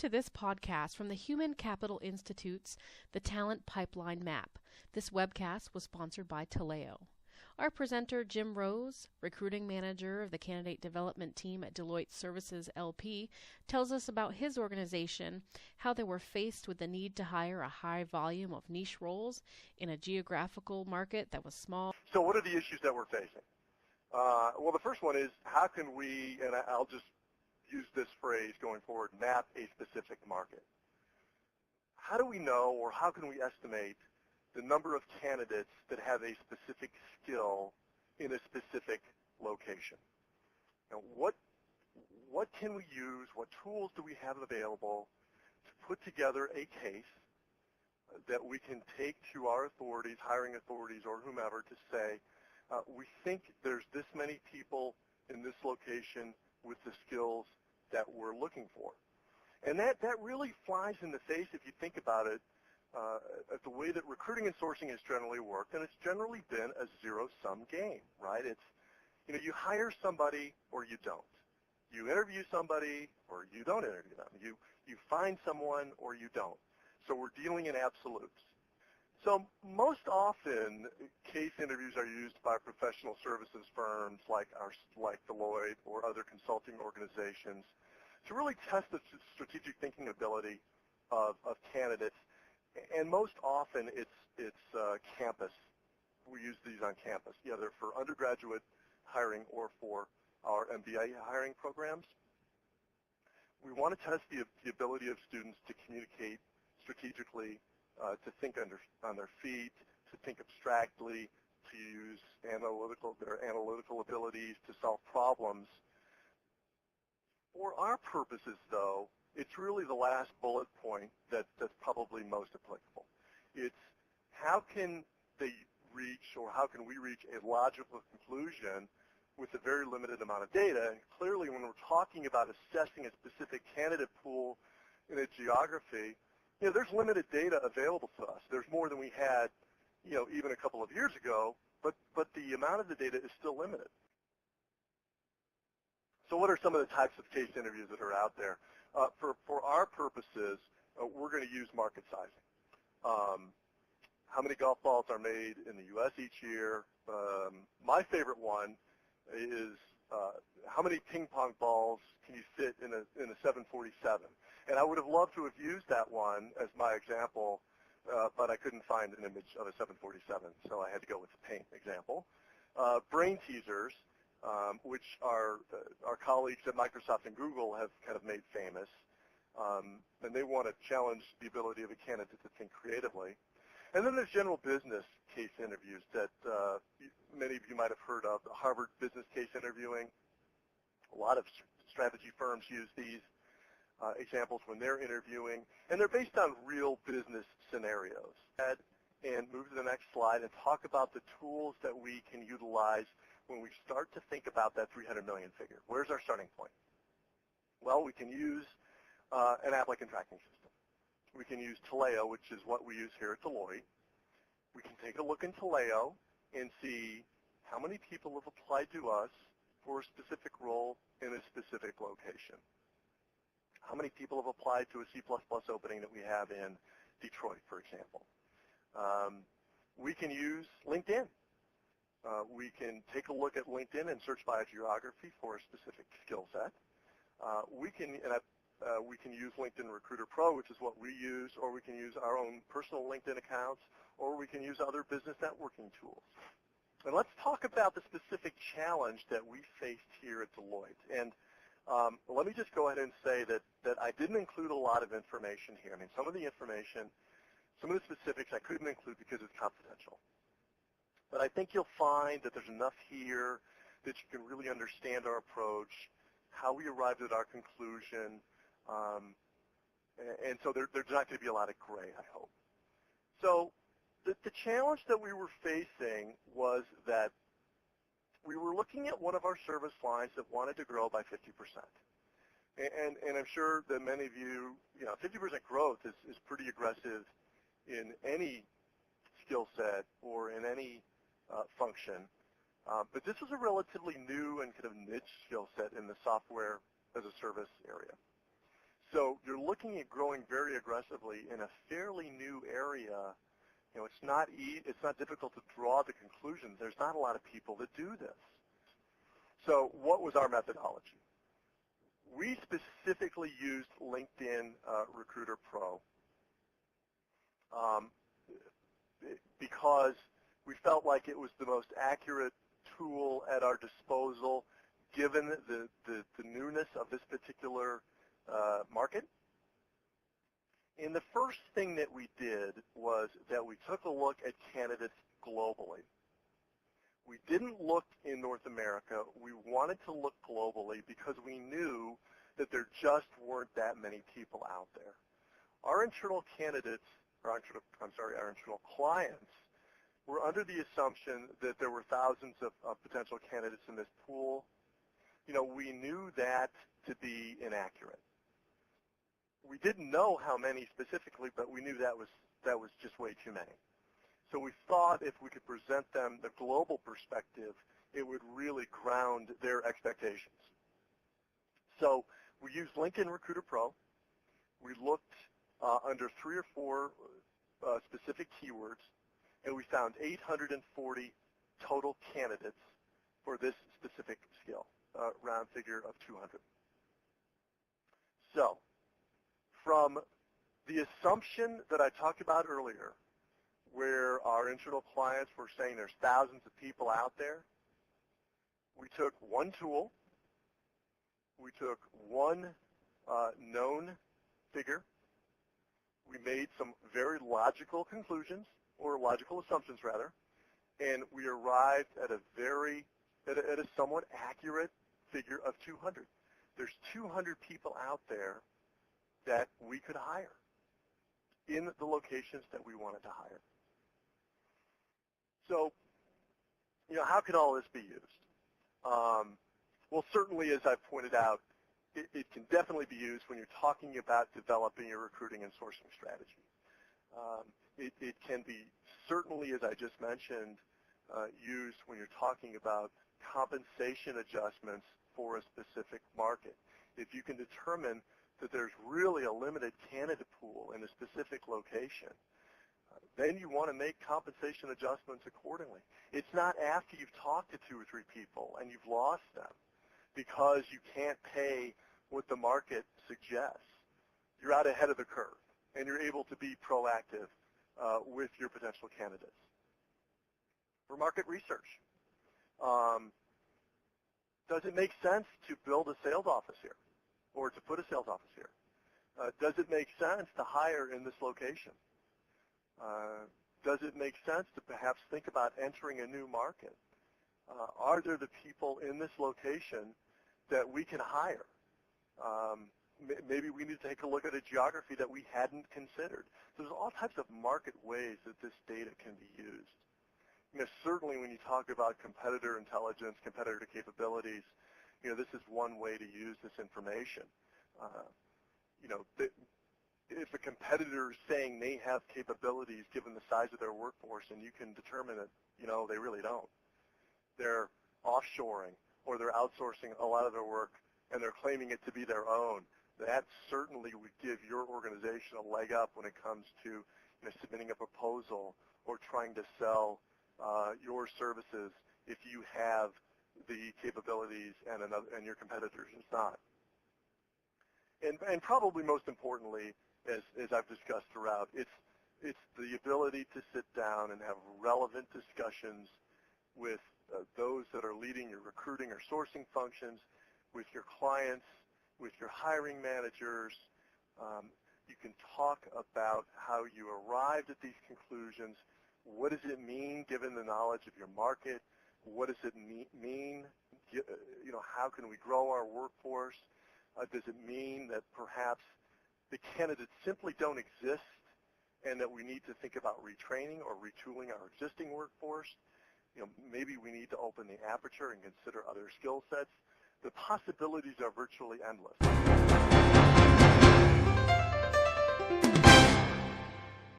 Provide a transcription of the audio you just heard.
to this podcast from the Human Capital Institute's The Talent Pipeline Map. This webcast was sponsored by Taleo. Our presenter, Jim Rose, recruiting manager of the candidate development team at Deloitte Services LP, tells us about his organization, how they were faced with the need to hire a high volume of niche roles in a geographical market that was small. So what are the issues that we're facing? Well, the first one is how can we, and I'll just use this phrase going forward, map a specific market. How do we know, or how can we estimate the number of candidates that have a specific skill in a specific location? Now, what can we use, what tools do we have available to put together a case that we can take to our authorities, hiring authorities, or whomever to say, we think there's this many people in this location with the skills that we're looking for. And that really flies in the face, if you think about it, at the way that recruiting and sourcing has generally worked, and it's generally been a zero-sum game, right? It's, you hire somebody or you don't. You interview somebody or you don't interview them. You find someone or you don't. So we're dealing in absolutes. So most often, case interviews are used by professional services firms like Deloitte or other consulting organizations to really test the strategic thinking ability of candidates. And most often, it's campus. We use these on campus, either for undergraduate hiring or for our MBA hiring programs. We want to test the ability of students to communicate strategically, to think on their feet, to think abstractly, to use their analytical abilities to solve problems. For our purposes, though, it's really the last bullet point that's probably most applicable. It's how can they reach, or how can we reach a logical conclusion with a very limited amount of data? And clearly, when we're talking about assessing a specific candidate pool in a geography, there's limited data available to us. There's more than we had, even a couple of years ago, but the amount of the data is still limited. So what are some of the types of case interviews that are out there? For our purposes, we're going to use market sizing. How many golf balls are made in the U.S. each year? My favorite one is how many ping pong balls can you fit in a 747? And I would have loved to have used that one as my example, but I couldn't find an image of a 747, so I had to go with the paint example. Brain teasers, which our colleagues at Microsoft and Google have kind of made famous, and they want to challenge the ability of a candidate to think creatively. And then there's general business case interviews that many of you might have heard of, the Harvard business case interviewing. A lot of strategy firms use these examples when they're interviewing, and they're based on real business scenarios. And move to the next slide and talk about the tools that we can utilize when we start to think about that 300 million figure. Where's our starting point? Well, we can use an applicant tracking system. We can use Taleo, which is what we use here at Deloitte. We can take a look in Taleo and see how many people have applied to us for a specific role in a specific location. How many people have applied to a C++ opening that we have in Detroit, for example? We can use LinkedIn. We can take a look at LinkedIn and search by geography for a specific skill set. We can use LinkedIn Recruiter Pro, which is what we use, or we can use our own personal LinkedIn accounts, or we can use other business networking tools. And let's talk about the specific challenge that we faced here at Deloitte. And let me just go ahead and say that I didn't include a lot of information here. I mean, some of the information, some of the specifics I couldn't include because it's confidential. But I think you'll find that there's enough here that you can really understand our approach, how we arrived at our conclusion, and so there's not going to be a lot of gray, I hope. So the challenge that we were facing was that we were looking at one of our service lines that wanted to grow by 50%. And I'm sure that many of you, 50% growth is pretty aggressive in any skill set or in any function. But this was a relatively new and kind of niche skill set in the software as a service area. So you're looking at growing very aggressively in a fairly new area. It's not difficult to draw the conclusions. There's not a lot of people that do this. So what was our methodology? We specifically used LinkedIn Recruiter Pro because we felt like it was the most accurate tool at our disposal given the newness of this particular market. And the first thing that we did was that we took a look at candidates globally. We didn't look in North America. We wanted to look globally because we knew that there just weren't that many people out there. Our internal candidates, our internal clients were under the assumption that there were thousands of potential candidates in this pool. We knew that to be inaccurate. We didn't know how many specifically, but we knew that was just way too many. So we thought if we could present them the global perspective, it would really ground their expectations. So we used LinkedIn Recruiter Pro. We looked under 3 or 4 specific keywords, and we found 840 total candidates for this specific skill, round figure of 200. So from the assumption that I talked about earlier, where our internal clients were saying there's thousands of people out there, we took one tool, we took one known figure, we made some very logical conclusions, or logical assumptions rather, and we arrived at a somewhat accurate figure of 200. There's 200 people out there that we could hire in the locations that we wanted to hire. So, how can all this be used? Well, certainly, as I've pointed out, it can definitely be used when you're talking about developing your recruiting and sourcing strategy. It can be certainly, as I just mentioned, used when you're talking about compensation adjustments for a specific market. If you can determine that there's really a limited candidate pool in a specific location, then you want to make compensation adjustments accordingly. It's not after you've talked to 2 or 3 people and you've lost them because you can't pay what the market suggests. You're out ahead of the curve, and you're able to be proactive with your potential candidates. For market research, does it make sense to build a sales office here or to put a sales office here? Does it make sense to hire in this location? Does it make sense to perhaps think about entering a new market? Are there the people in this location that we can hire? Maybe we need to take a look at a geography that we hadn't considered. There's all types of market ways that this data can be used. Certainly when you talk about competitor intelligence, competitor capabilities, this is one way to use this information. If a competitor is saying they have capabilities given the size of their workforce, and you can determine that, they really don't. They're offshoring or they're outsourcing a lot of their work and they're claiming it to be their own. That certainly would give your organization a leg up when it comes to submitting a proposal or trying to sell your services if you have the capabilities and your competitors is not. And probably most importantly, as I've discussed throughout, it's the ability to sit down and have relevant discussions with those that are leading your recruiting or sourcing functions, with your clients, with your hiring managers. You can talk about how you arrived at these conclusions. What does it mean given the knowledge of your market? What does it mean? How can we grow our workforce? Does it mean that perhaps the candidates simply don't exist and that we need to think about retraining or retooling our existing workforce? Maybe we need to open the aperture and consider other skill sets. The possibilities are virtually endless.